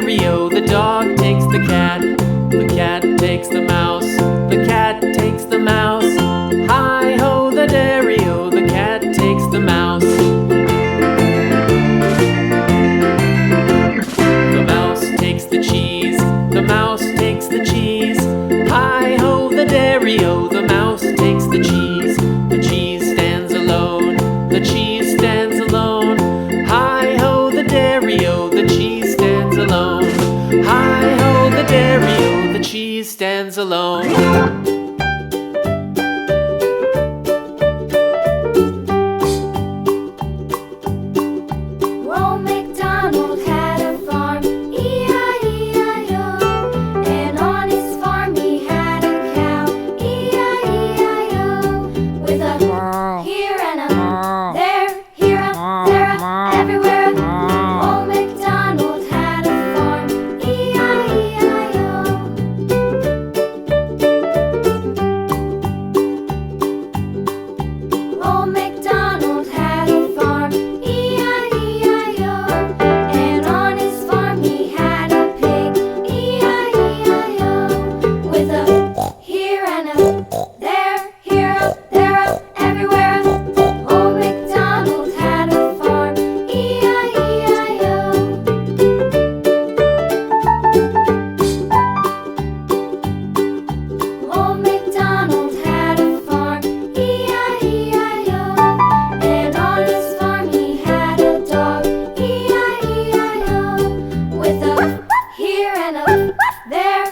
dairy-o. The dog takes the cat. The cat takes the mouse. The cat takes the mouse. Hi-ho, the dairy-o. The cat takes the mouse. The mouse takes the cheese. The mouse takes the cheese. Hi-ho, the dairy-o. The mouse takes the cheese. The cheese stands alone. The cheese stands alone. Hi-ho, the dairy-o. The cheese stands alone. Hi-ho, the dairy-o. The cheese stands alone. There